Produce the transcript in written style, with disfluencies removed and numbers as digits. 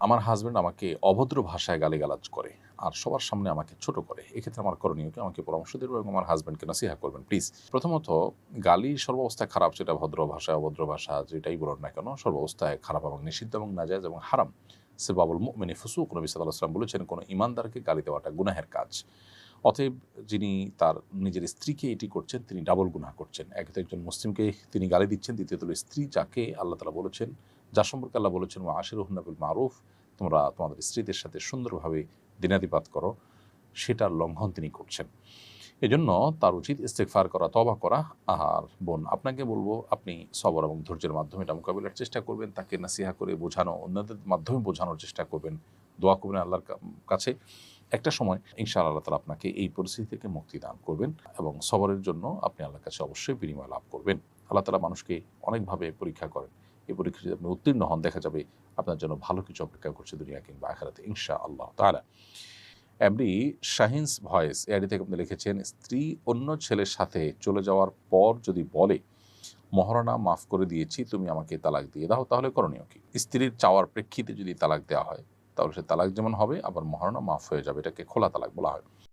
আমার হাজব্যান্ড আমাকে অভদ্র ভাষায় গালিগালাজ করে আর সবার সামনে আমাকে ছোট করে। এক্ষেত্রে আমার করণীয় কি? আমাকে পরামর্শ দেবেন এবং আমার হাজব্যান্ডকে নসিহা করবেন প্লিজ। প্রথমত, গালি সর্বাবস্থায় খারাপ, সেটা ভদ্র ভাষায়, অভদ্র ভাষা যেটাই বলুন না কেন, সর্বাবস্থায় খারাপ এবং নিষিদ্ধ এবং নাজায়েজ এবং হারাম। সিবাবুল মুমিনি ফুসুক, নবী সাল্লাল্লাহু আলাইহি ওয়াসাল্লাম বলেছেন, কোনো ঈমানদারকে গালি দেওয়াটা গুনাহের কাজ। অতএব যিনি তার নিজের স্ত্রীকে এটি করছেন, তিনি ডাবল গুনাহ করছেন। একে তো একজন মুসলিমকে তিনি গালি দিচ্ছেন, দ্বিতীয়ত হলো স্ত্রী যাকে আল্লাহ তাআলা বলেছেন, যার সম্পর্কে আল্লাহ বলেছেন ওয়া আশিরুহুন্না বিল মারুফ, তোমরা তোমাদের স্ত্রীদের সাথে সুন্দরভাবে দিনাতিপাত করো, সেটার লঙ্ঘন তিনি করছেন। এজন্য তার উচিত ইস্তেগফার করা, তওবা করা। আর বোন, আপনাকে বলবো, আপনি সবর এবং ধৈর্যের মাধ্যমে এটা মোকাবিলার চেষ্টা করবেন, তাকে নাসিহা করে বোঝানো, অন্যদের মাধ্যমে বোঝানোর চেষ্টা করবেন, দোয়া করবেন আল্লাহর কাছে। একটা সময় ইনশাআল্লাহ আল্লাহ তাআলা আপনাকে এই পরিস্থিতি থেকে মুক্তি দান করবেন এবং সবরের জন্য আপনি আল্লাহর কাছে অবশ্যই বিনিময় লাভ করবেন। আল্লাহ তাআলা মানুষকে অনেকভাবে পরীক্ষা করেন। এই পরীক্ষা যদি আপনি উত্তীর্ণ হন, দেখা যাবে আপনার জন্য ভালো কিছু অপেক্ষা করছে দুনিয়া কিংবা আখিরাতে ইনশাআল্লাহ তাআলা। এমডি শাহিনস ভয়েস এআইডি থেকে আপনি লিখেছেন, স্ত্রী অন্য ছেলের সাথে চলে যাওয়ার পর যদি বলে, মহারণা মাফ করে দিয়েছি, তুমি আমাকে তালাক দিয়ে দাও, তাহলে করণীয় কি? স্ত্রীর চাওয়ার প্রেক্ষিতে যদি তালাক দেওয়া হয়, তাহলে সে তালাক যেমন হবে, আবার মহারণা মাফ হয়ে যাবে। এটাকে খোলা তালাক বলা হয়।